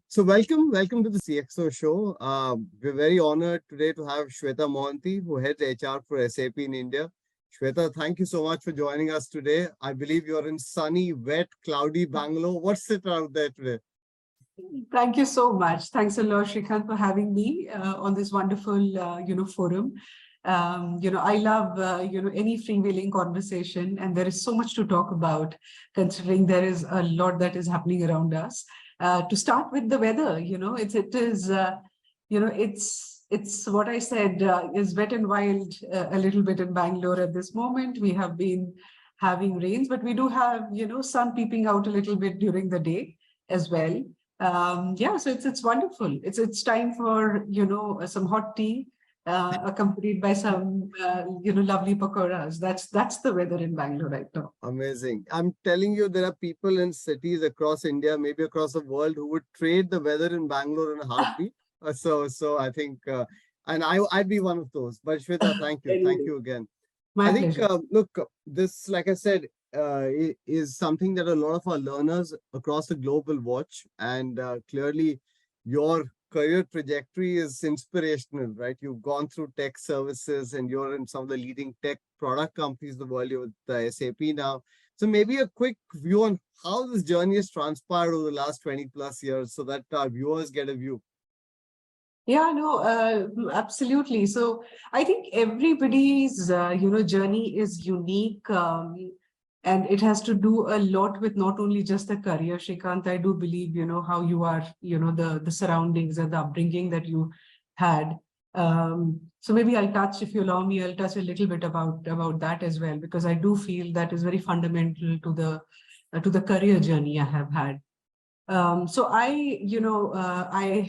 So welcome to the CXO Show. We're very honored today to have Shweta Mohanty, who heads HR for SAP in India. Shweta, thank you so much for joining us today. I believe you're in sunny, wet, cloudy Bangalore. What's it out there today? Thank you so much. Thanks a lot, Srikanth, for having me on this wonderful, forum. I love, any freewheeling conversation, and there is so much to talk about, considering there is a lot that is happening around us. To start with the weather, it's what I said is wet and wild a little bit in Bangalore at this moment. We have been having rains, but we do have, sun peeping out a little bit during the day as well. So it's wonderful. It's time for some hot tea accompanied by some lovely pakoras. That's the weather in Bangalore right now. Amazing. I'm telling you, there are people in cities across India, maybe across the world, who would trade the weather in Bangalore in a heartbeat. So I think, and I'd be one of those. But Shweta, thank you again. My I think, pleasure. look, this, like I said, is something that a lot of our learners across the globe will watch. And clearly, your career trajectory is inspirational, right? You've gone through tech services and you're in some of the leading tech product companies in the world. You're with the SAP now. So maybe a quick view on how this journey has transpired over the last 20 plus years so that our viewers get a view. Yeah, no, absolutely. So I think everybody's, journey is unique. And it has to do a lot with not only just the career, Srikanth. I do believe, how you are, the surroundings and the upbringing that you had. So maybe I'll touch, if you allow me, I'll touch a little bit about that as well, because I do feel that is very fundamental to the career journey I have had. So I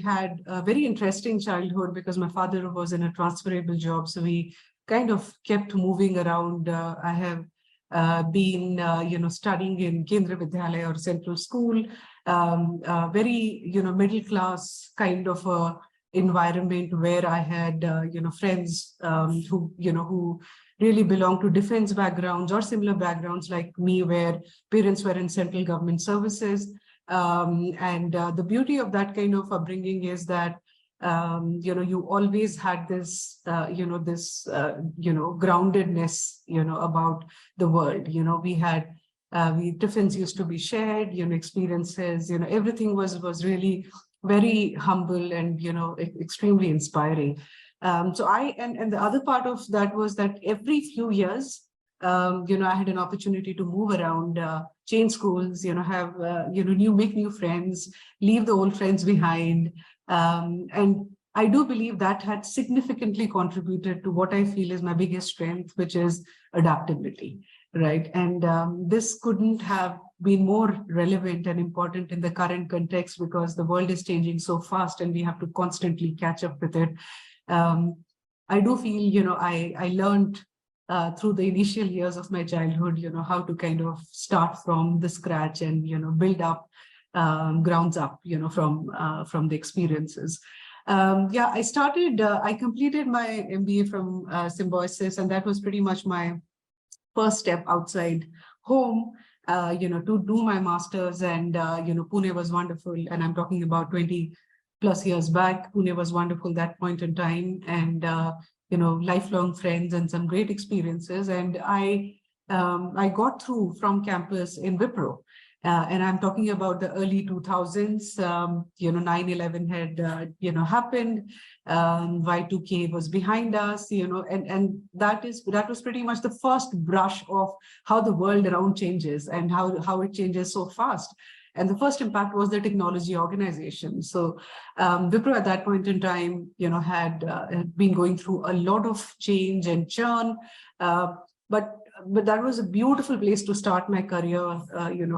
had a very interesting childhood because my father was in a transferable job. So we kind of kept moving around. I have been, studying in Kendra Vidyalaya or Central School, very, middle class kind of a environment where I had, friends who really belong to defense backgrounds or similar backgrounds like me, where parents were in central government services. The beauty of that kind of upbringing is that you always had this groundedness about the world. We had tiffins used to be shared, experiences, everything was really very humble and extremely inspiring. So and the other part of that was that every few years I had an opportunity to move around, change schools, have, make new friends, leave the old friends behind. And I do believe that had significantly contributed to what I feel is my biggest strength, which is adaptability, right? And this couldn't have been more relevant and important in the current context because the world is changing so fast and we have to constantly catch up with it. I do feel, I learned through the initial years of my childhood, how to kind of start from the scratch and, build up grounds up, from the experiences. I completed my MBA from Symbiosis, and that was pretty much my first step outside home, to do my master's. And, Pune was wonderful. And I'm talking about 20 plus years back. Pune was wonderful that point in time. And, lifelong friends and some great experiences. And I got through from campus in Wipro. And I'm talking about the early 2000s, 9/11 had, happened. Y2K was behind us, and that was pretty much the first brush of how the world around changes and how it changes so fast. And the first impact was the technology organization. So Wipro at that point in time, had been going through a lot of change and churn, but that was a beautiful place to start my career,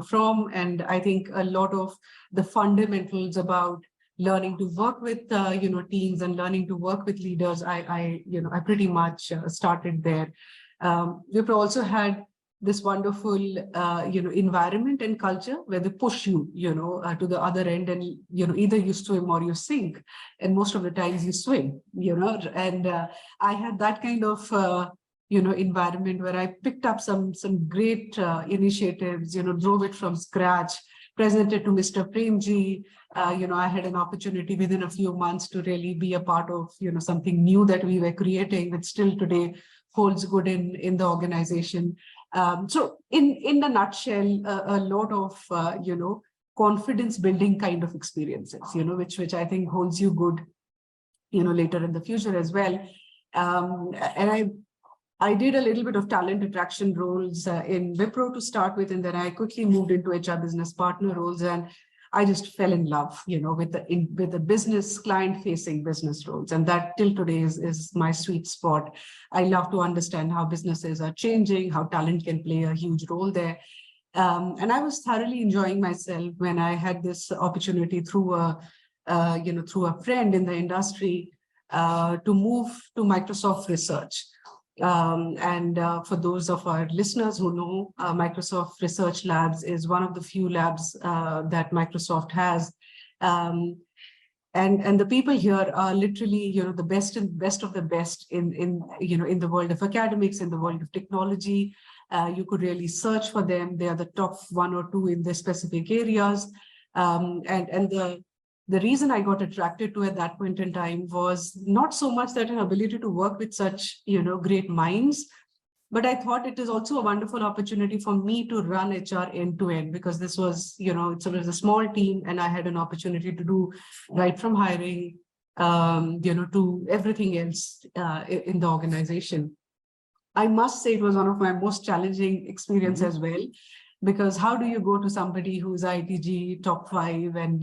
from. And I think a lot of the fundamentals about learning to work with, teams and learning to work with leaders, I pretty much started there. Wipro also had this wonderful, environment and culture where they push you, to the other end, and, either you swim or you sink. And most of the times you swim, and I had that kind of, environment where I picked up some great initiatives, drove it from scratch, presented to Mr. Premji. I had an opportunity within a few months to really be a part of, something new that we were creating, which still today holds good in the organization. So in a nutshell, a lot of, confidence building kind of experiences, which I think holds you good, later in the future as well. And I did a little bit of talent attraction roles in Wipro to start with, and then I quickly moved into HR business partner roles, and I just fell in love, with the business client-facing business roles, and that till today is my sweet spot. I love to understand how businesses are changing, how talent can play a huge role there, and I was thoroughly enjoying myself when I had this opportunity through a friend in the industry to move to Microsoft Research. For those of our listeners who know, Microsoft Research Labs is one of the few labs that Microsoft has. And the people here are literally, the best of the best in the world of academics, in the world of technology. You could really search for them. They are the top 1 or 2 in their specific areas. The reason I got attracted to at that point in time was not so much that an ability to work with such, great minds, but I thought it is also a wonderful opportunity for me to run HR end to end, because this was, it was a small team and I had an opportunity to do right from hiring, to everything else in the organization. I must say it was one of my most challenging experiences as well. Because how do you go to somebody who's ITG top 5 and,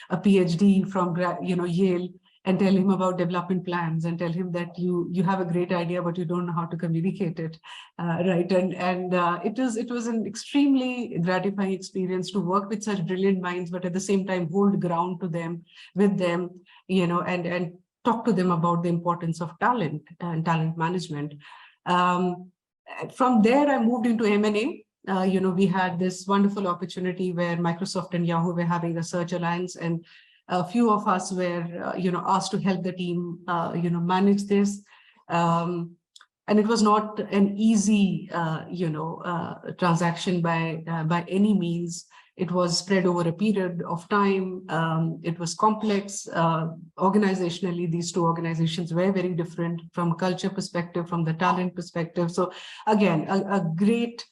a PhD from, Yale, and tell him about development plans and tell him that you have a great idea, but you don't know how to communicate it, right? And it was an extremely gratifying experience to work with such brilliant minds, but at the same time hold ground to them, with them, and talk to them about the importance of talent and talent management. From there, I moved into M&A. We had this wonderful opportunity where Microsoft and Yahoo were having a search alliance, and a few of us were, asked to help the team, manage this. And it was not an easy, transaction by any means. It was spread over a period of time. It was complex. Organizationally, these two organizations were very different from a culture perspective, from the talent perspective. So again, a great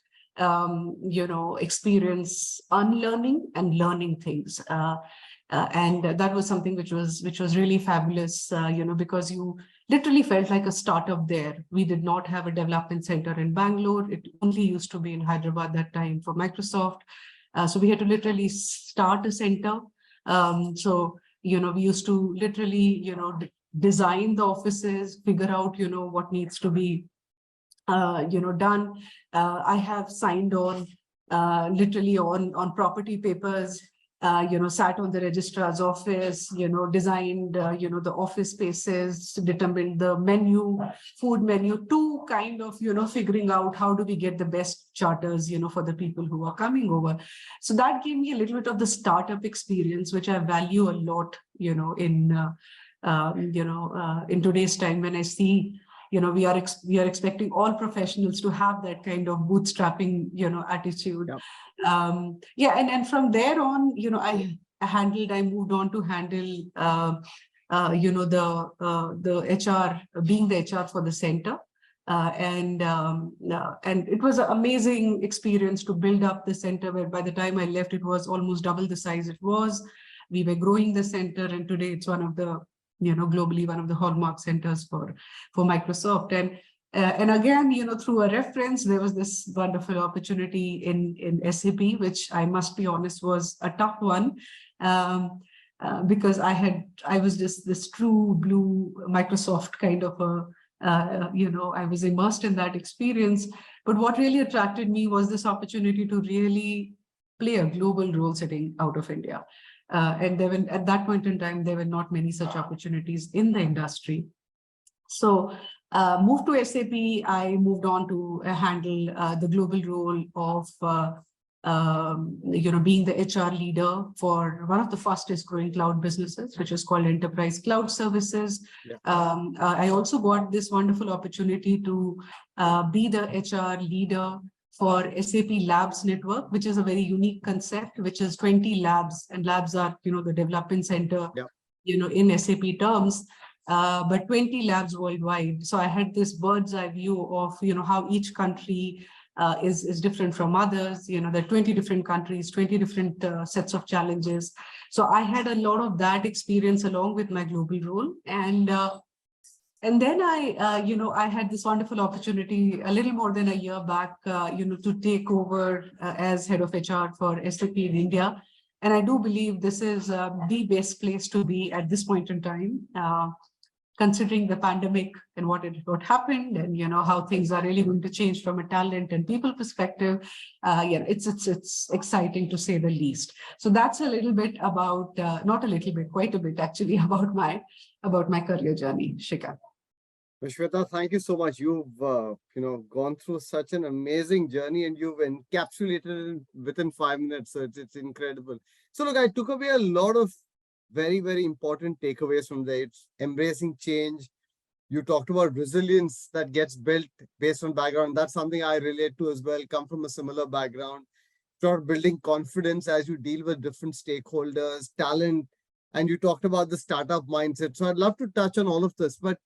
experience unlearning and learning things. And that was something which was really fabulous, because you literally felt like a startup there. We did not have a development center in Bangalore. It only used to be in Hyderabad that time for Microsoft. So we had to literally start a center. So, we used to literally, design the offices, figure out, what needs to be done. I have signed on literally on property papers, sat on the registrar's office, designed, the office spaces, determined the menu, food menu, to kind of, figuring out how do we get the best charters, for the people who are coming over. So that gave me a little bit of the startup experience, which I value a lot, in today's time, when I see, we are expecting all professionals to have that kind of bootstrapping, attitude. Yep. And from there on, I moved on to handle, the HR, being the HR for the center. And it was an amazing experience to build up the center, where by the time I left, it was almost double the size it was. We were growing the center, and today it's one of the, globally one of the hallmark centers for Microsoft. And again, through a reference, there was this wonderful opportunity in SAP, which I must be honest was a tough one, because I was just this true blue Microsoft kind of I was immersed in that experience. But what really attracted me was this opportunity to really play a global role sitting out of India. And at that point in time, there were not many such opportunities in the industry. So moved to SAP, I moved on to handle the global role of, being the HR leader for one of the fastest growing cloud businesses, which is called Enterprise Cloud Services. Yeah. I also got this wonderful opportunity to be the HR leader for SAP Labs Network, which is a very unique concept, which is 20 labs, and labs are, the development center, in SAP terms, but 20 labs worldwide. So I had this bird's eye view of, how each country is different from others. There are 20 different countries, 20 different sets of challenges. So I had a lot of that experience along with my global role. And then I had this wonderful opportunity a little more than a year back, to take over as head of HR for SAP in India. And I do believe this is the best place to be at this point in time, considering the pandemic and what happened, and how things are really going to change from a talent and people perspective. It's exciting to say the least. So that's a little bit about, not a little bit, quite a bit actually, about my career journey, Shika. Shweta, thank you so much. You've gone through such an amazing journey, and you've encapsulated it within 5 minutes. So it's incredible. So look, I took away a lot of very, very important takeaways from there. It's embracing change. You talked about resilience that gets built based on background. That's something I relate to as well. Come from a similar background. Start building confidence as you deal with different stakeholders, talent, and you talked about the startup mindset. So I'd love to touch on all of this, but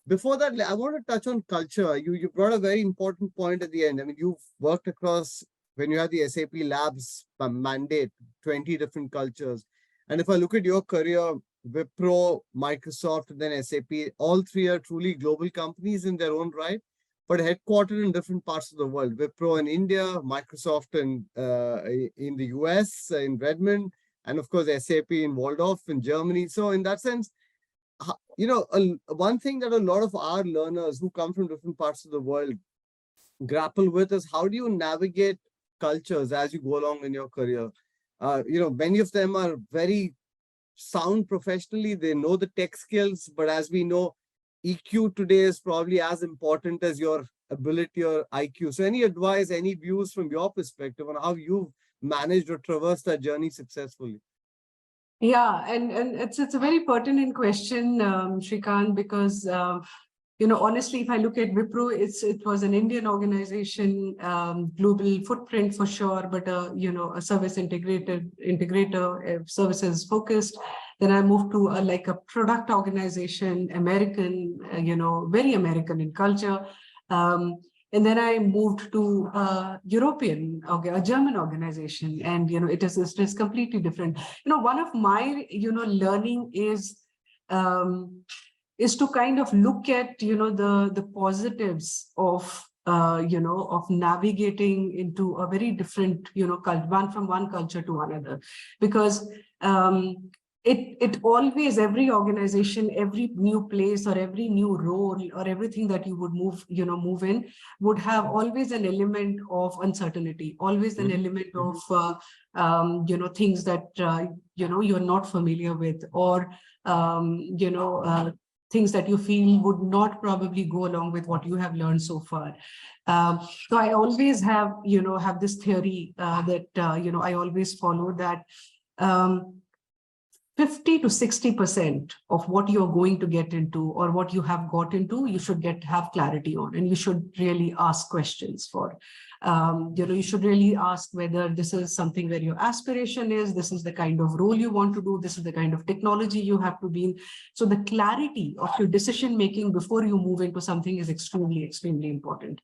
before that, I want to touch on culture. You brought a very important point at the end. I mean, you've worked across, when you had the SAP Labs mandate, 20 different cultures. And if I look at your career, Wipro, Microsoft, and then SAP, all three are truly global companies in their own right, but headquartered in different parts of the world. Wipro in India, Microsoft in the US, in Redmond, and of course, SAP in Waldorf in Germany. So in that sense, one thing that a lot of our learners who come from different parts of the world grapple with is, how do you navigate cultures as you go along in your career? Many of them are very sound professionally. They know the tech skills, but as we know, EQ today is probably as important as your ability or IQ. So any advice, any views from your perspective on how you've managed or traversed that journey successfully? Yeah, and it's a very pertinent question, Srikanth, because honestly, if I look at Wipro, it was an Indian organization, global footprint for sure, but a service integrator, services focused. Then I moved to a product organization, American, very American in culture. And then I moved to a German organization, and it is completely different. One of my learning is to kind of look at the positives of of navigating into a very different from one culture to another, because it always, every organization, every new place or every new role or everything that you would move in would have always an element of uncertainty, always an element of things that you're not familiar with, or things that you feel would not probably go along with what you have learned so far. So I always have this theory that I always follow, that 50 to 60% of what you're going to get into or what you have got into, you should have clarity on, and you should really ask questions for. You should really ask whether this is something where your aspiration is, this is the kind of role you want to do, this is the kind of technology you have to be in. So the clarity of your decision making before you move into something is extremely, extremely important.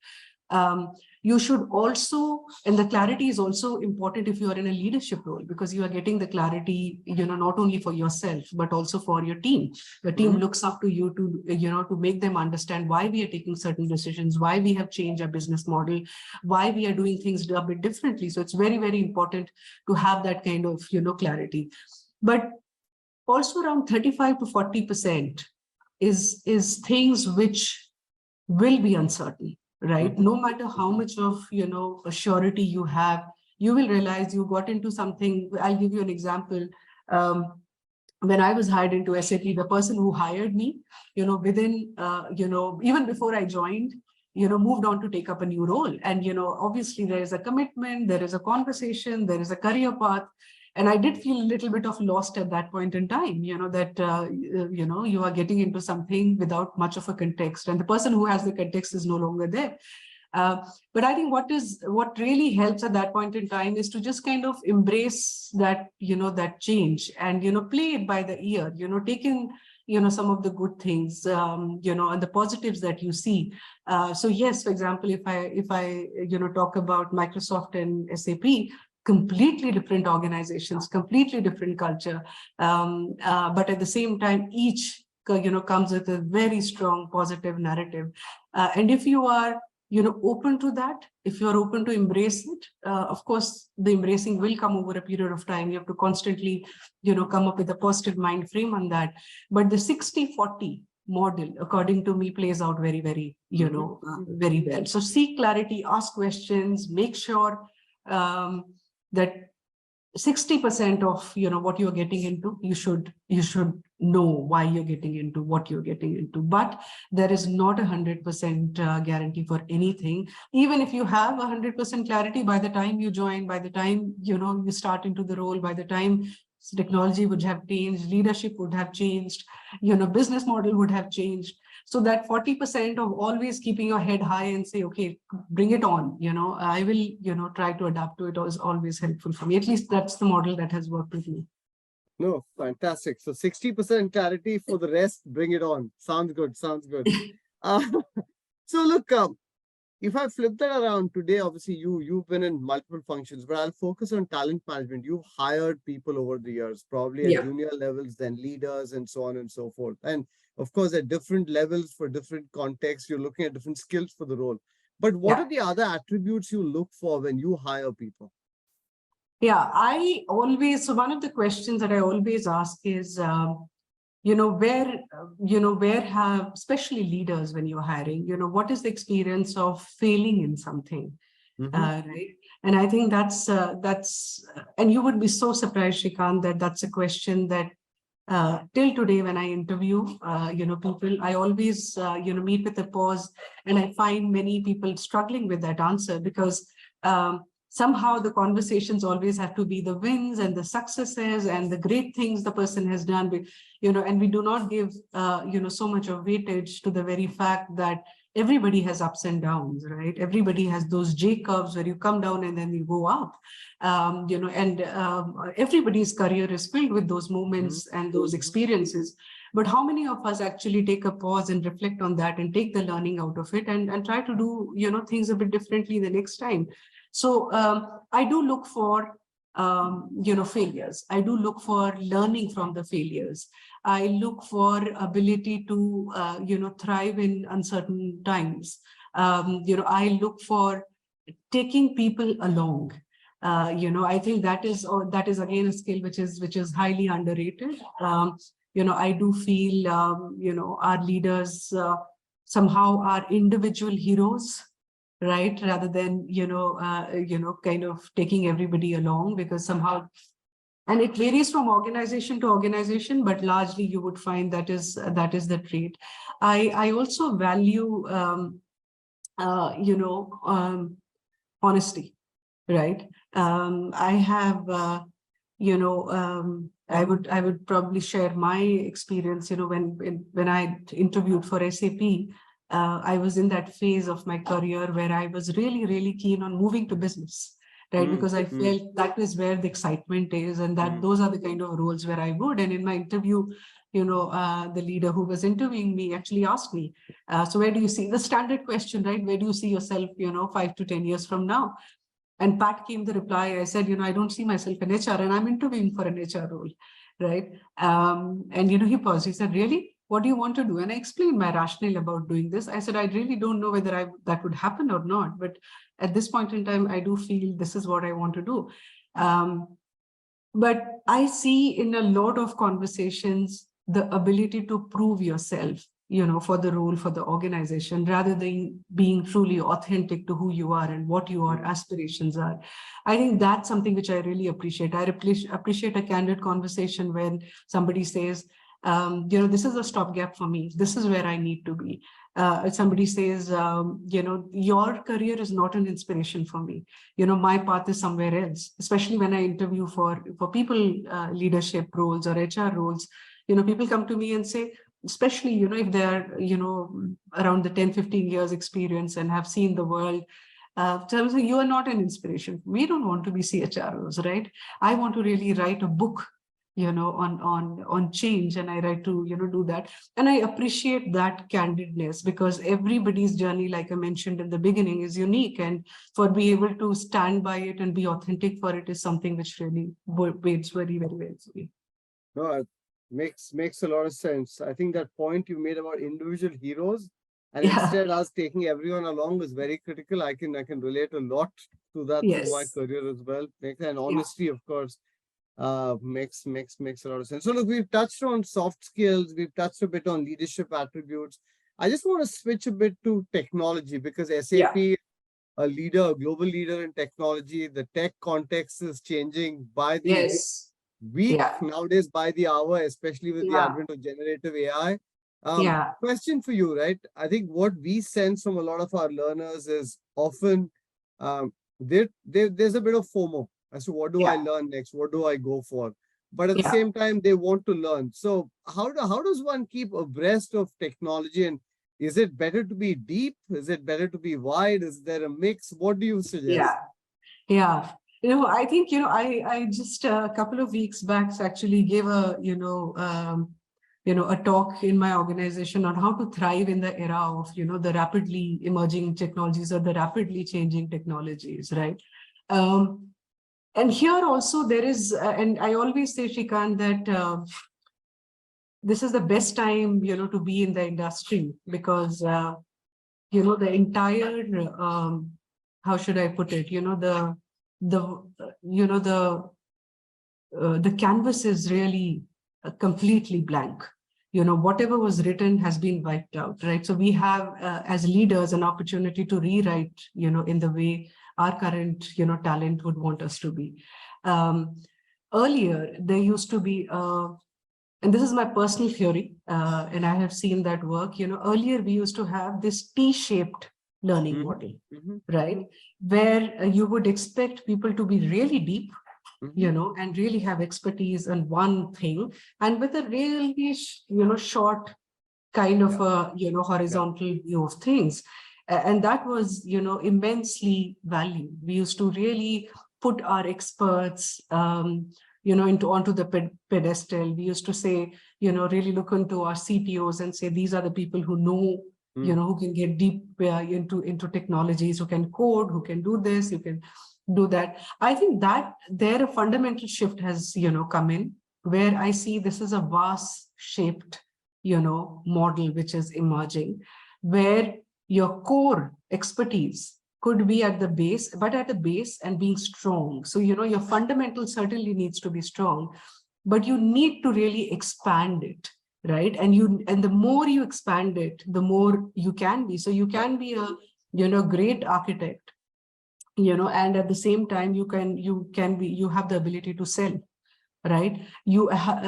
You should also, and the clarity is also important if you are in a leadership role, because you are getting the clarity, not only for yourself, but also for your team. The team looks up to you to, to make them understand why we are taking certain decisions, why we have changed our business model, why we are doing things a bit differently. So it's very, very important to have that kind of, clarity. But also around 35 to 40% is things which will be uncertain. Right? No matter how much of, a surety you have, you will realize you got into something. I'll give you an example. When I was hired into SAP, the person who hired me, within, even before I joined, moved on to take up a new role. And, obviously there is a commitment, there is a conversation, there is a career path. And I did feel a little bit of lost at that point in time, that, you are getting into something without much of a context. And the person who has the context is no longer there. But I think what really helps at that point in time is to just kind of embrace that, that change, and, play it by the ear, take in, some of the good things, and the positives that you see. So yes, for example, if I talk about Microsoft and SAP, completely different organizations, completely different culture. But at the same time, each, comes with a very strong positive narrative. And if you are, open to that, if you're open to embrace it, of course, the embracing will come over a period of time. You have to constantly, come up with a positive mind frame on that. But the 60-40 model, according to me, plays out very, very, very well. So seek clarity, ask questions, make sure that 60% of what you're getting into, you should know why you're getting into what you're getting into. But there is not 100% guarantee for anything. Even if you have 100% clarity, by the time you join, by the time you start into the role, by the time technology would have changed, leadership would have changed, business model would have changed. So that 40% of always keeping your head high and say, okay, bring it on, I will, try to adapt to it, is always helpful for me. At least that's the model that has worked with me. No, fantastic. So 60% clarity, for the rest, bring it on. Sounds good. Sounds good. So look, if I flip that around today, obviously you've been in multiple functions, but I'll focus on talent management. You've hired people over the years, probably at junior levels, then leaders, and so on and so forth. And of course, at different levels for different contexts, you're looking at different skills for the role. But what are the other attributes you look for when you hire people? Yeah, so one of the questions that I always ask is, where have, especially leaders, when you're hiring, what is the experience of failing in something, right? And I think that's, and you would be so surprised, Srikanth, that's a question that till today, when I interview, people, I always, meet with a pause, and I find many people struggling with that answer, because somehow the conversations always have to be the wins and the successes and the great things the person has done, and we do not give, so much of weightage to the very fact that everybody has ups and downs, right? Everybody has those J curves where you come down and then you go up, and everybody's career is filled with those moments and those experiences. But how many of us actually take a pause and reflect on that and take the learning out of it and try to do, things a bit differently the next time? So I do look for, failures. I do look for learning from the failures. I look for ability to, thrive in uncertain times. I look for taking people along. I think that is again a skill which is highly underrated. I do feel, our leaders somehow are individual heroes, right? Rather than, kind of taking everybody along, because somehow, and it varies from organization to organization, but largely you would find that is the trait. I also value, honesty, right? I have, I would probably share my experience, when I interviewed for SAP, I was in that phase of my career where I was really, really keen on moving to business, right? Because I felt that is where the excitement is, and that those are the kind of roles where I would. And in my interview, the leader who was interviewing me actually asked me, so where do you see, the standard question, right? Where do you see yourself, 5 to 10 years from now? And Pat came the reply. I said, I don't see myself in HR, and I'm interviewing for an HR role, right? And, he paused. He said, really? What do you want to do? And I explained my rationale about doing this. I said, I really don't know whether that would happen or not. But at this point in time, I do feel this is what I want to do. But I see in a lot of conversations, the ability to prove yourself, for the role, for the organization, rather than being truly authentic to who you are and what your aspirations are. I think that's something which I really appreciate. I appreciate a candid conversation when somebody says, this is a stopgap for me. This is where I need to be. If somebody says, your career is not an inspiration for me. My path is somewhere else, especially when I interview for people leadership roles or HR roles. People come to me and say, especially, if they're, around the 10-15 years experience and have seen the world. So you are not an inspiration. We don't want to be CHROs, right? I want to really write a book, on change, and I like to, do that. And I appreciate that candidness, because everybody's journey, like I mentioned in the beginning, is unique, and for being able to stand by it and be authentic for it is something which really weighs very, very well for me. No, it makes a lot of sense. I think that point you made about individual heroes and Yeah. instead us taking everyone along is very critical. I can relate a lot to that through my Yes. career as well. And Yeah. honesty, of course, makes a lot of sense. So look, we've touched on soft skills, we've touched a bit on leadership attributes. I just want to switch a bit to technology, because SAP, Yeah. a leader, a global leader in technology, the tech context is changing by the Yes. week Yeah. nowadays, by the hour, especially with the Yeah. advent of generative AI. Yeah. Question for you, right? I think what we sense from a lot of our learners is often there's a bit of FOMO as to what do I Yeah. learn next, what do I go for, but at the Yeah. same time they want to learn. So how does one keep abreast of technology, and is it better to be deep? Is it better to be wide? Is there a mix? What do you suggest? Yeah. Yeah. I think, I just a couple of weeks back actually gave a talk in my organization on how to thrive in the era of, the rapidly emerging technologies or the rapidly changing technologies, right? And here also there is, and I always say, Srikanth, that this is the best time, to be in the industry, because, the entire, how should I put it, the canvas is really completely blank. Whatever was written has been wiped out, right? So we have, as leaders, an opportunity to rewrite, in the way our current, talent would want us to be. Earlier, there used to be, and this is my personal theory, and I have seen that work. Earlier we used to have this T-shaped learning model, right? Where you would expect people to be really deep, and really have expertise on one thing, and with a really, short kind of a, horizontal view of things. And that was, immensely valued. We used to really put our experts, onto the pedestal. We used to say, really look into our CTOs and say, these are the people who know, who can get deep into technologies, who can code, who can do this, who can do that. I think that there a fundamental shift has, come in, where I see this is a vast shaped, model which is emerging, where your core expertise could be at the base, but at the base and being strong. So, your fundamental certainly needs to be strong, but you need to really expand it, right? And the more you expand it, the more you can be. So you can be a, great architect, and at the same time, you have the ability to sell, right? You have,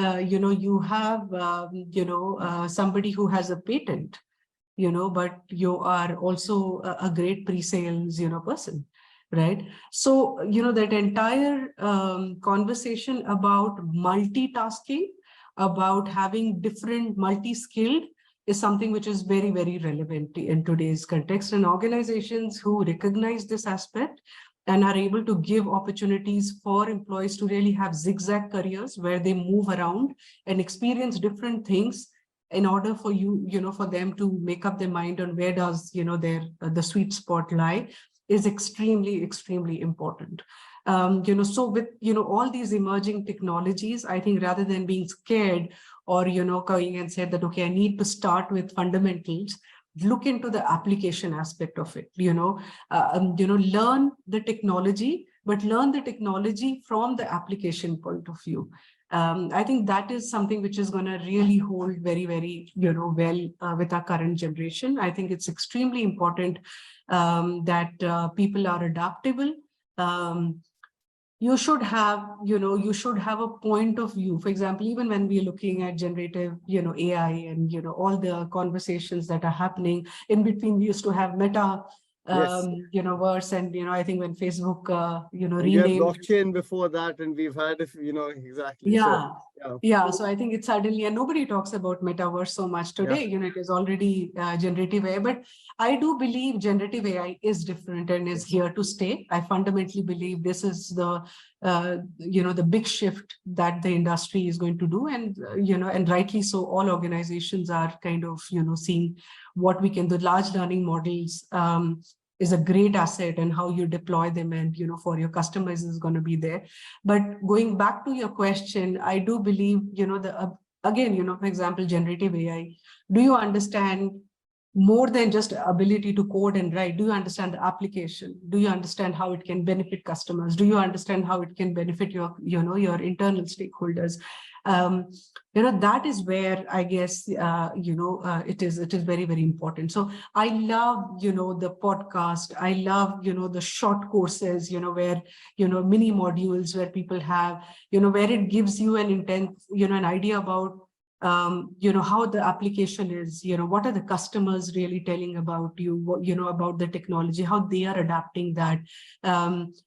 somebody who has a patent, but you are also a great pre-sales, person, right? So, that entire conversation about multitasking, about having different multi-skilled is something which is very, very relevant in today's context. And organizations who recognize this aspect and are able to give opportunities for employees to really have zigzag careers where they move around and experience different things in order for for them to make up their mind on where does, the sweet spot lie, is extremely, extremely important. So with, all these emerging technologies, I think rather than being scared or, going and said that, okay, I need to start with fundamentals, look into the application aspect of it, learn the technology, but learn the technology from the application point of view. I think that is something which is going to really hold very, very, well with our current generation. I think it's extremely important that people are adaptable. You should have, a point of view. For example, even when we're looking at generative, AI and, all the conversations that are happening in between, we used to have Meta, Yes. verse. And, I think when Facebook, And we had renamed. blockchain before that, and we've had, exactly. So, Yeah. yeah. Yeah, so I think it's suddenly, and nobody talks about metaverse so much today. It is already generative AI, but I do believe generative AI is different and is here to stay. I fundamentally believe this is the big shift that the industry is going to do, and and rightly so. All organizations are kind of seeing what we can do. Large learning models is a great asset, and how you deploy them, and for your customers is going to be there. But going back to your question, I do believe, again, for example, generative AI, do you understand more than just ability to code and write? Do you understand the application? Do you understand how it can benefit customers? Do you understand how it can benefit your internal stakeholders? That is where I guess, it is very, very important. So I love, the podcast. I love, the short courses, where, mini modules where people have, where it gives you an intent, an idea about how the application is, what are the customers really telling about you, what, about the technology, how they are adapting that.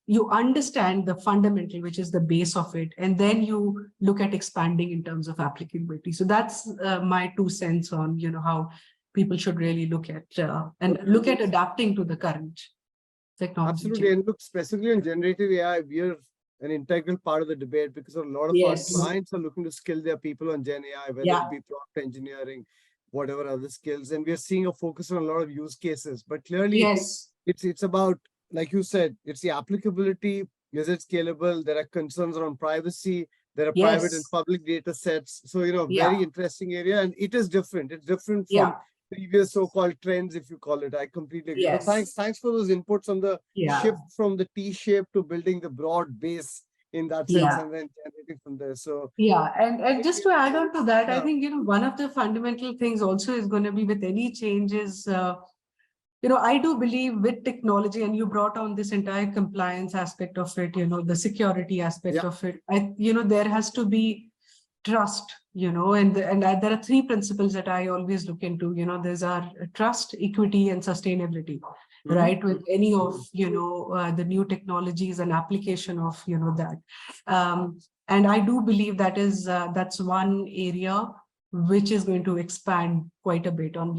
You understand the fundamental, which is the base of it, and then you look at expanding in terms of applicability. So that's my 2 cents on, how people should really look at and look at adapting to the current technology. Absolutely. And look, specifically on generative AI, we're an integral part of the debate, because a lot of our clients are looking to skill their people on Gen AI, whether it be prompt engineering, whatever other skills. And we are seeing a focus on a lot of use cases. But clearly, it's about, like you said, it's the applicability. Is it scalable? There are concerns around privacy. There are private and public data sets. So, very interesting area. And it is different. It's different from previous so-called trends, if you call it. I completely agree. So thanks for those inputs on the shift from the T shape to building the broad base in that sense, and then generating from there. So and just to add on to that, I think one of the fundamental things also is going to be with any changes. I do believe with technology, and you brought on this entire compliance aspect of it, the security aspect of it. There has to be trust, and there are 3 principles that I always look into. There's our trust, equity, and sustainability, right? With any of the new technologies and application of that. And I do believe that's one area which is going to expand quite a bit on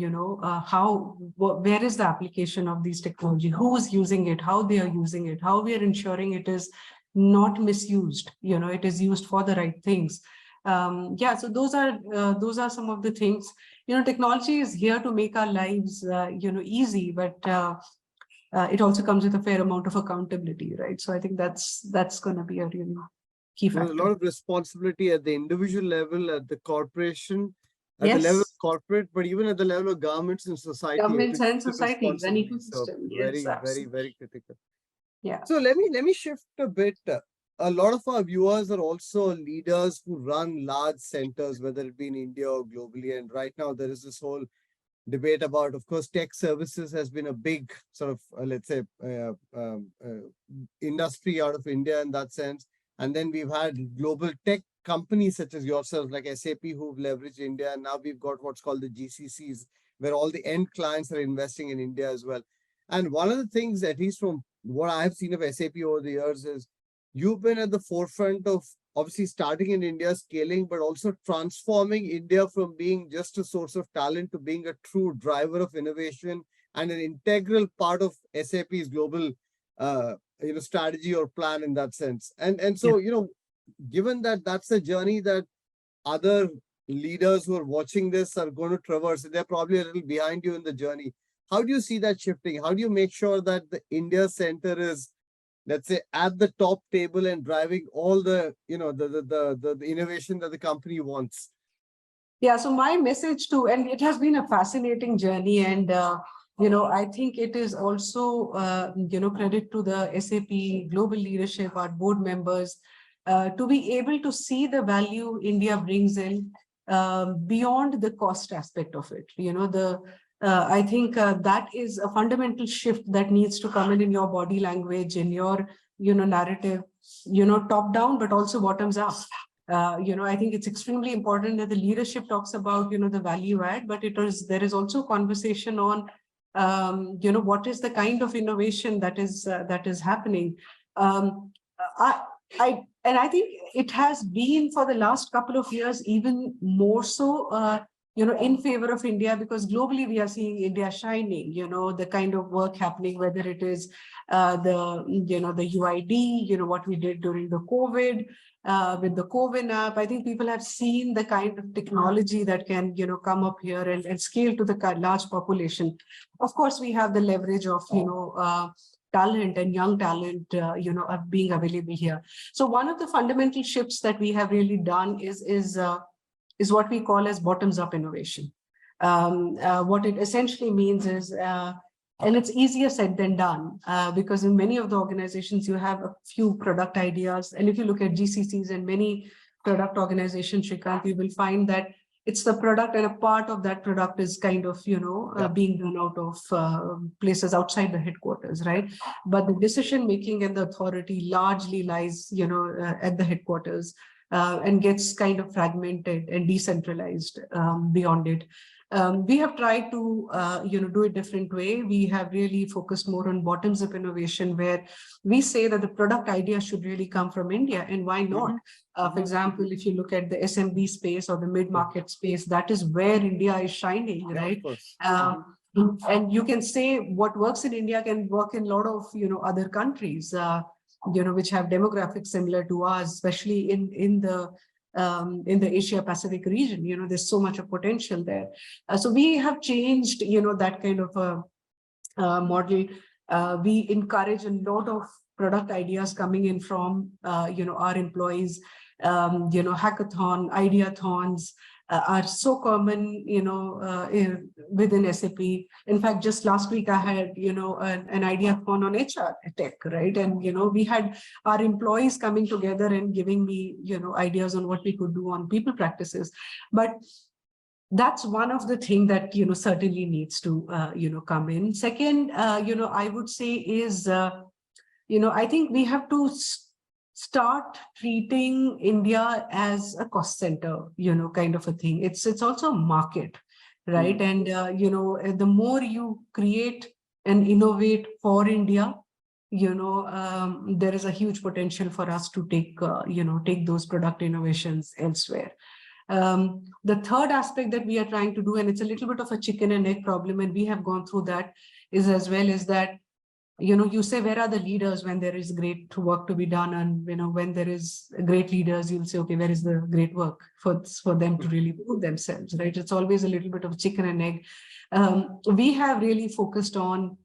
where is the application of these technology, who is using it, how they are using it, how we are ensuring it is not misused, it is used for the right things. So those are some of the things. Technology is here to make our lives easy, but it also comes with a fair amount of accountability, right? So I think that's going to be a really key factor. There's a lot of responsibility at the individual level, at the corporation, at the level of corporate, but even at the level of governments and society. Governments and society, an ecosystem. So very, very critical. Yeah. So let me shift a bit. A lot of our viewers are also leaders who run large centers, whether it be in India or globally. And right now there is this whole debate about, of course, tech services has been a big sort of, let's say, industry out of India in that sense. And then we've had global tech companies such as yourself, like SAP, who've leveraged India. And now we've got what's called the GCCs, where all the end clients are investing in India as well. And one of the things, at least from what I've seen of SAP over the years, is you've been at the forefront of obviously starting in India, scaling, but also transforming India from being just a source of talent to being a true driver of innovation and an integral part of SAP's global strategy or plan in that sense. And so, given that that's a journey that other leaders who are watching this are going to traverse, and they're probably a little behind you in the journey. How do you see that shifting? How do you make sure that the India Center is, let's say, at the top table and driving all the, the innovation that the company wants? Yeah, so my message to, and it has been a fascinating journey, and I think it is also, credit to the SAP global leadership, our board members, to be able to see the value India brings in beyond the cost aspect of it. I think that is a fundamental shift that needs to come in your body language, in your, narrative, top down, but also bottoms up. I think it's extremely important that the leadership talks about, the value add, but there is also conversation on what is the kind of innovation that is happening. I, and I think it has been for the last couple of years even more so, in favor of India, because globally we are seeing India shining, the kind of work happening, whether it is the UID, what we did during the COVID, with the COVID app. I think people have seen the kind of technology that can, come up here and scale to the large population. Of course, we have the leverage of, talent and young talent, being available here. So one of the fundamental shifts that we have really done is what we call as bottoms-up innovation. What it essentially means is, and it's easier said than done, because in many of the organizations, you have a few product ideas. And if you look at GCCs and many product organizations, Srikanth, you will find that it's the product, and a part of that product is kind of, being done out of places outside the headquarters, right? But the decision making and the authority largely lies, at the headquarters, and gets kind of fragmented and decentralized beyond it. We have tried to, do it different way. We have really focused more on bottoms-up innovation, where we say that the product idea should really come from India, and why not? For example, if you look at the SMB space or the mid-market space, that is where India is shining, right? And you can say what works in India can work in a lot of, other countries, which have demographics similar to ours, especially in the Asia Pacific region. There's so much of potential there. So we have changed, that kind of a model. We encourage a lot of product ideas coming in from, our employees. Hackathon, ideathons are so common, within SAP. In fact, just last week I had, an ideathon on HR tech, right? And, we had our employees coming together and giving me, ideas on what we could do on people practices. But that's one of the things that, certainly needs to, come in. Second, I would say is, I think we have to start treating India as a cost center, kind of a thing. It's also a market, right? And, the more you create and innovate for India, there is a huge potential for us to take, take those product innovations elsewhere. The third aspect that we are trying to do, and it's a little bit of a chicken and egg problem, and we have gone through that, is that you say, where are the leaders when there is great work to be done? And, when there is great leaders, you'll say, okay, where is the great work for them to really prove themselves, right? It's always a little bit of chicken and egg. We have really focused on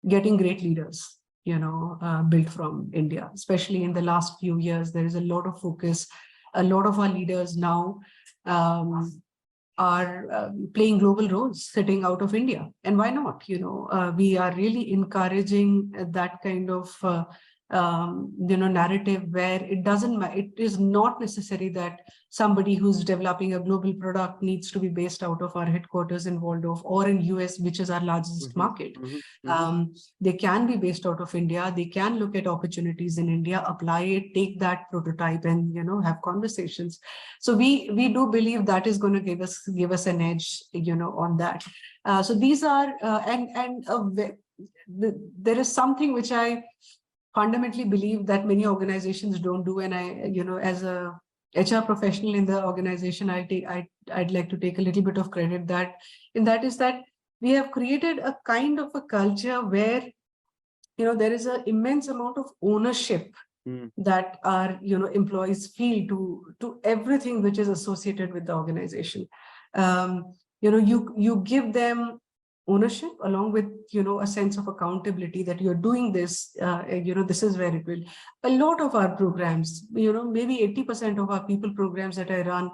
getting great leaders, built from India, especially in the last few years. There is a lot of focus. A lot of our leaders now are playing global roles sitting out of India. And why not? We are really encouraging that kind of narrative, where it is not necessary that somebody who's developing a global product needs to be based out of our headquarters in Waldorf or in US, which is our largest market. They can be based out of India. They can look at opportunities in India, apply it, take that prototype, and have conversations. So we do believe that is going to give us an edge, on that. So these are there is something which I fundamentally believe that many organizations don't do, and I, as a HR professional in the organization, I'd like to take a little bit of credit that is that we have created a kind of a culture where there is an immense amount of ownership that our employees feel to everything which is associated with the organization. You give them ownership along with a sense of accountability that you're doing this, this is where it will. A lot of our programs, maybe 80% of our people programs that I run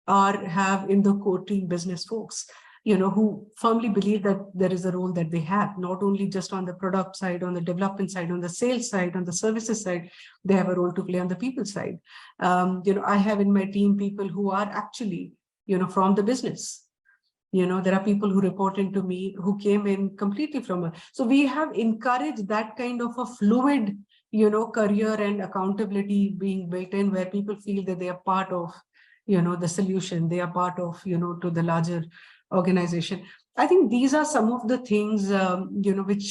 have in the core team business folks, who firmly believe that there is a role that they have, not only just on the product side, on the development side, on the sales side, on the services side. They have a role to play on the people side. I have in my team people who are actually from the business. There are people who report into me who came in completely from so we have encouraged that kind of a fluid, career and accountability being built in, where people feel that they are part of, the solution. They are part of, to the larger organization. I think these are some of the things,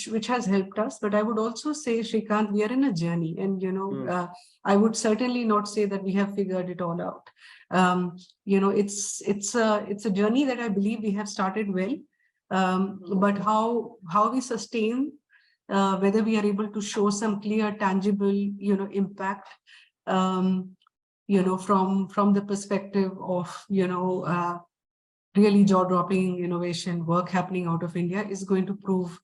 which has helped us. But I would also say, Srikanth, we are in a journey, and I would certainly not say that we have figured it all out. It's a journey that I believe we have started well, but how we sustain, whether we are able to show some clear, tangible, impact, from the perspective of really jaw-dropping innovation work happening out of India is going to prove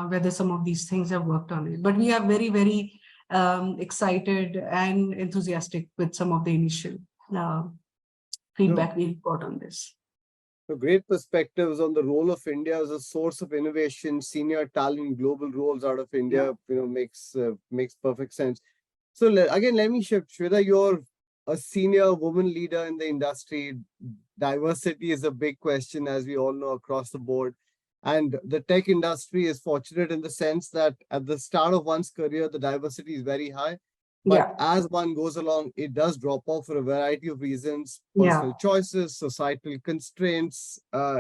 whether some of these things have worked on it. But we are very, very excited and enthusiastic with some of the initial feedback we've got on this. So great perspectives on the role of India as a source of innovation, senior talent, global roles out of India, makes perfect sense. So again, let me shift. Shweta, you're a senior woman leader in the industry. Diversity is a big question, as we all know, across the board. And the tech industry is fortunate in the sense that at the start of one's career, the diversity is very high. But as one goes along, it does drop off for a variety of reasons, personal choices, societal constraints,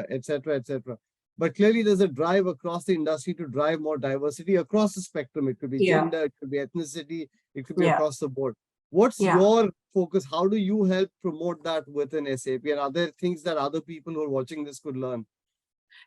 etc., etc. But clearly, there's a drive across the industry to drive more diversity across the spectrum. It could be gender, it could be ethnicity, it could be across the board. What's your focus? How do you help promote that within SAP, and other things that other people who are watching this could learn?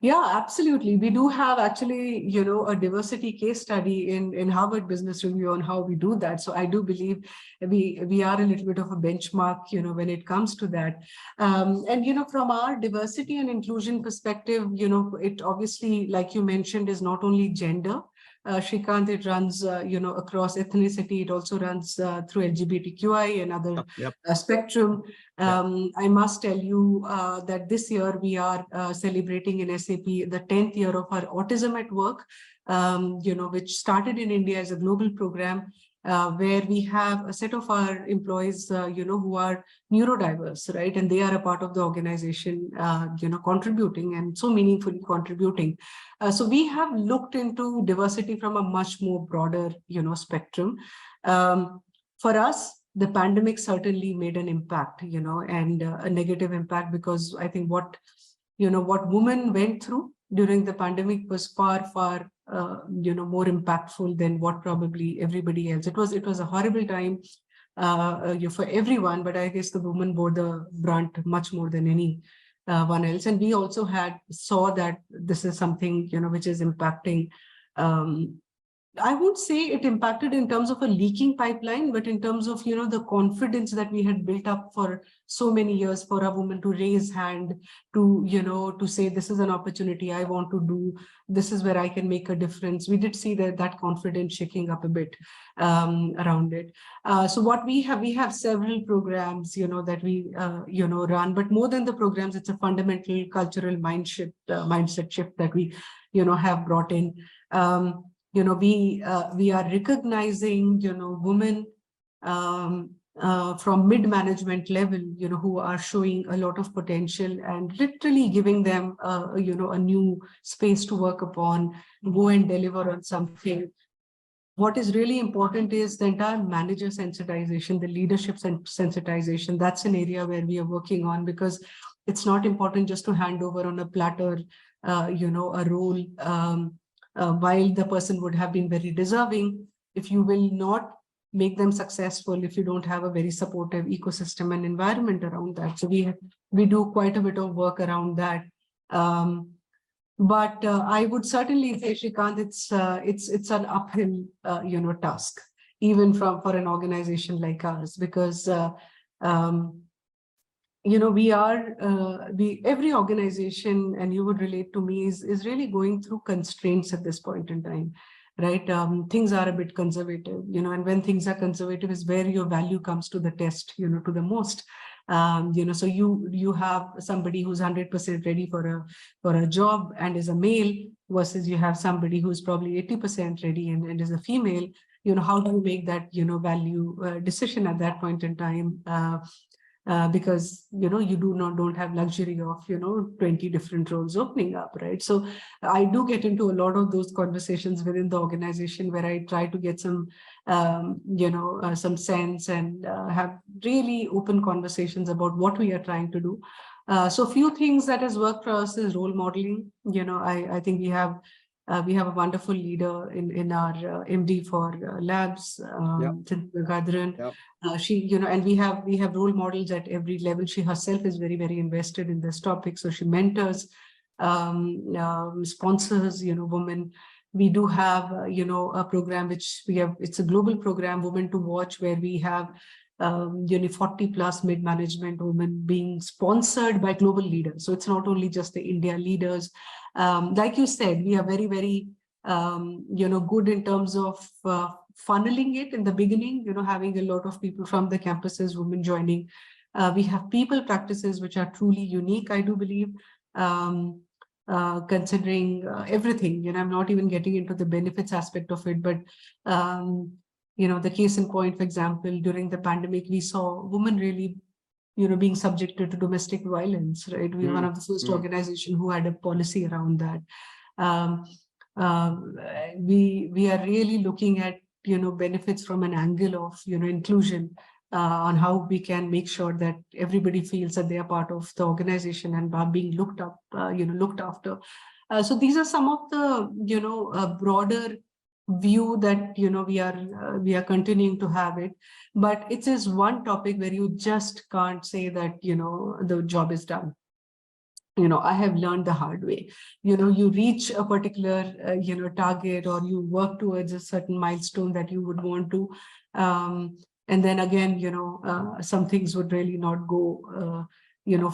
Yeah, absolutely. We do have actually, a diversity case study in Harvard Business Review on how we do that. So I do believe we are a little bit of a benchmark, when it comes to that. And, from our diversity and inclusion perspective, it obviously, like you mentioned, is not only gender. Srikanth, it runs, across ethnicity. It also runs through LGBTQI and other spectrum. I must tell you that this year we are celebrating in SAP the 10th year of our Autism at Work, which started in India as a global program, where we have a set of our employees, who are neurodiverse, right? And they are a part of the organization, contributing and so meaningfully contributing. So we have looked into diversity from a much more broader, spectrum. For us, the pandemic certainly made an impact, and a negative impact, because I think what women went through during the pandemic was far, far, more impactful than what probably everybody else. It was a horrible time for everyone, but I guess the women bore the brunt much more than anyone else. And we also saw that this is something, which is impacting. I would say it impacted in terms of a leaking pipeline, but in terms of, the confidence that we had built up for so many years for a woman to raise hand, to say, this is an opportunity I want to do, this is where I can make a difference. We did see that confidence shaking up a bit around it. So what we have several programs, that we, run, but more than the programs, it's a fundamental cultural mindset shift that we, have brought in. We are recognizing, women from mid-management level, who are showing a lot of potential, and literally giving them, a new space to work upon, go and deliver on something. What is really important is the entire manager sensitization, the leadership sensitization. That's an area where we are working on, because it's not important just to hand over on a platter, a role, while the person would have been very deserving. If you will not make them successful, if you don't have a very supportive ecosystem and environment around that. So we do quite a bit of work around that. But I would certainly say, Srikanth, it's an uphill, task, even for an organization like ours, because every organization, and you would relate to me, is really going through constraints at this point in time, right? Things are a bit conservative, and when things are conservative is where your value comes to the test, to the most. So you have somebody who's 100% ready for a job and is a male, versus you have somebody who's probably 80% ready and is a female. How do you make that, value decision at that point in time? Because you don't have luxury of 20 different roles opening up, right? So I do get into a lot of those conversations within the organization, where I try to get some some sense, and have really open conversations about what we are trying to do. So few things that has worked for us is role modeling. I think we have a wonderful leader in our MD for labs, Yeah. Cynthia Gadran. Yeah. She, and we have role models at every level. She herself is very, very invested in this topic. So she mentors, sponsors, women. We do have, a program which we have. It's a global program, Women to Watch, where we have 40 plus mid-management women being sponsored by global leaders. So it's not only just the India leaders. Like you said, we are very, very, good in terms of funneling it in the beginning, having a lot of people from the campuses, women joining. We have people practices which are truly unique, I do believe, considering everything. I'm not even getting into the benefits aspect of it, but the case in point, for example, during the pandemic, we saw women really, being subjected to domestic violence, right? We're one of the first organization who had a policy around that. We are really looking at, benefits from an angle of, inclusion on how we can make sure that everybody feels that they are part of the organization and are being looked after. So these are some of the, broader view that we are continuing to have it, but it is one topic where you just can't say that the job is done. I have learned the hard way. You reach a particular target, or you work towards a certain milestone that you would want to, and then again some things would really not go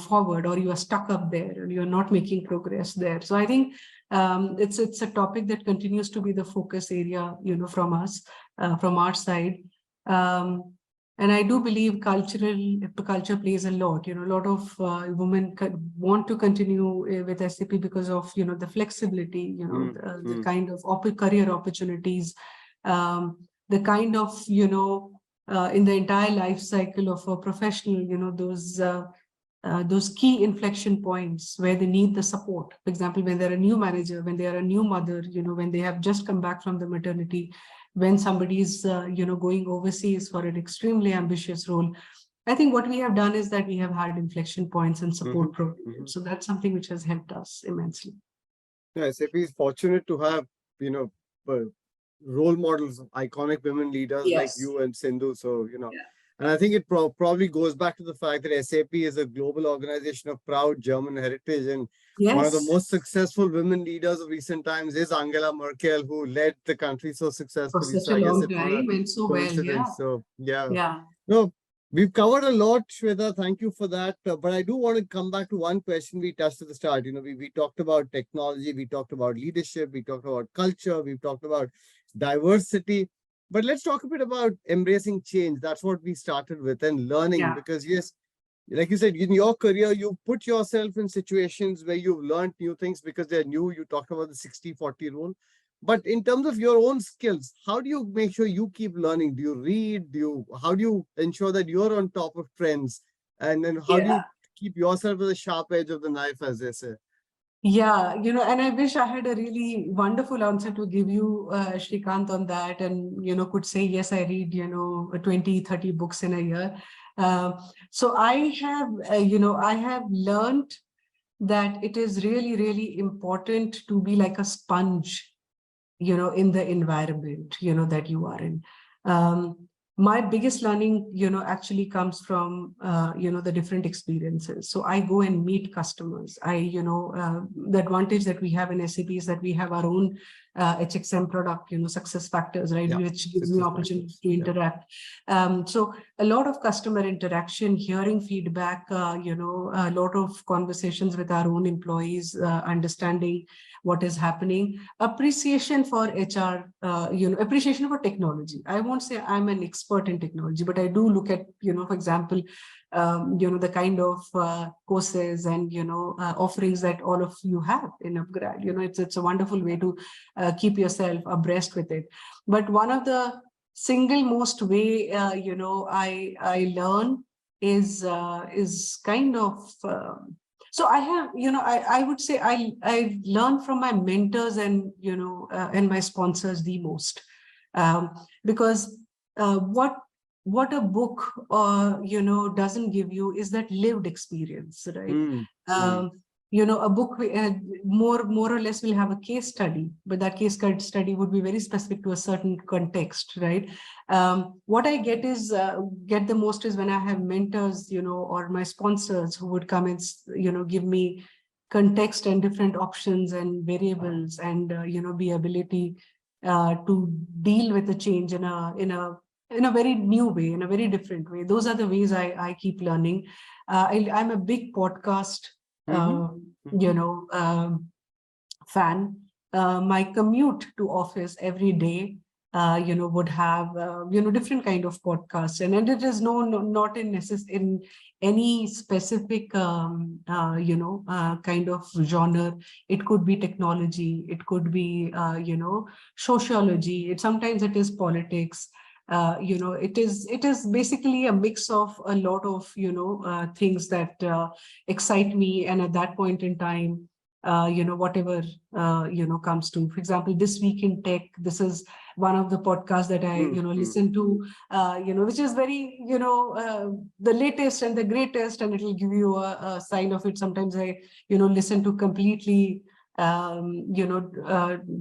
forward, or you are stuck up there and you're not making progress there. So I think it's a topic that continues to be the focus area, from us, from our side. And I do believe culture plays a lot. A lot of women want to continue with SAP because of the flexibility, the kind of career opportunities, the kind of in the entire life cycle of a professional, those key inflection points where they need the support. For example, when they're a new manager, when they are a new mother, when they have just come back from the maternity, when somebody's going overseas for an extremely ambitious role. I think what we have done is that we have had inflection points and support programs. So that's something which has helped us immensely. Yeah, SAP is fortunate to have role models, iconic women leaders like you and Sindhu. So and I think it probably goes back to the fact that SAP is a global organization of proud German heritage, and one of the most successful women leaders of recent times is Angela Merkel, who led the country so successfully. For such a long time and so well. So no, we've covered a lot, Shweta. Thank you for that. But I do want to come back to one question we touched at the start. We talked about technology, we talked about leadership, we talked about culture, we've talked about diversity. But let's talk a bit about embracing change. That's what we started with, and learning, because yes, like you said, in your career, you put yourself in situations where you've learned new things because they're new. You talked about the 60-40 rule. But in terms of your own skills, how do you make sure you keep learning? Do you read? How do you ensure that you're on top of trends? And then how do you keep yourself at the sharp edge of the knife, as they say? Yeah, and I wish I had a really wonderful answer to give you, Srikanth, on that, and, could say, yes, I read, 20, 30 books in a year. So I have, I have learned that it is really, really important to be like a sponge, in the environment, that you are in. My biggest learning, actually comes from, the different experiences. So I go and meet customers. The advantage that we have in SAP is that we have our own HXM product, success factors, right? Which gives me opportunity to interact. So a lot of customer interaction, hearing feedback, a lot of conversations with our own employees, understanding what is happening, appreciation for HR, appreciation for technology. I won't say I'm an expert in technology, but I do look at, for example, the kind of courses and, offerings that all of you have in upGrad. It's a wonderful way to keep yourself abreast with it. But one of the single most way, I learn is kind of, so I have, I would say I learned from my mentors and, and my sponsors the most, because what what a book doesn't give you is that lived experience, right? Mm, mm, um, a book more or less will have a case study, but that case study would be very specific to a certain context, right? What I get the most is when I have mentors, or my sponsors who would come and give me context and different options and variables, and be ability to deal with the change in a very new way, in a very different way. Those are the ways I keep learning. I'm a big podcast mm-hmm, uh, mm-hmm. fan. My commute to office every day, would have different kind of podcasts, and it is not in any specific kind of genre. It could be technology, it could be sociology. Sometimes it is politics. It is basically a mix of a lot of things that excite me, and at that point in time, whatever comes to. For example, This Week in Tech, this is one of the podcasts that I Mm-hmm. listen to, which is very the latest and the greatest, and it will give you a sign of it. Sometimes I listen to completely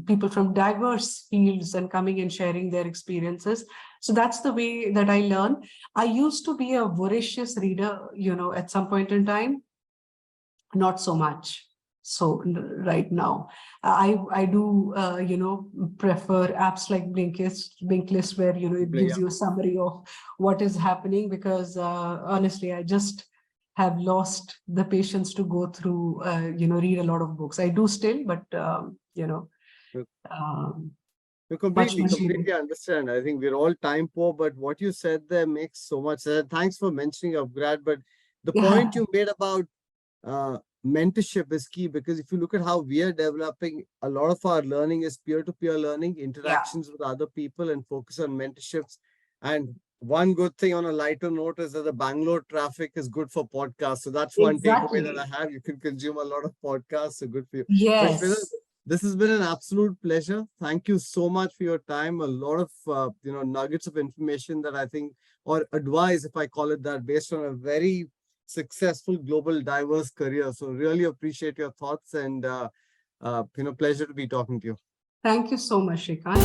people from diverse fields and coming and sharing their experiences. So that's the way that I learn. I used to be a voracious reader, at some point in time, not so much so right now. I do prefer apps like Blinkist, where it gives Yeah. you a summary of what is happening, because honestly, I just have lost the patience to go through read a lot of books. I do still, but um, You much completely understand. I think we're all time poor, but what you said there makes so much sense. Thanks for mentioning upGrad, but the yeah, point you made about uh, mentorship is key, because if you look at how we are developing, a lot of our learning is peer-to-peer learning, yeah, interactions with other people, and focus on mentorships. And one good thing on a lighter note is that the Bangalore traffic is good for podcasts. So that's one takeaway that I exactly. have. You can consume a lot of podcasts, so good for you. But Shweta, Yes. this has been an absolute pleasure. Thank you so much for your time. A lot of nuggets of information that I think, or advice, if I call it that, based on a very successful global diverse career. So really appreciate your thoughts, and pleasure to be talking to you. Thank you so much, Srikanth.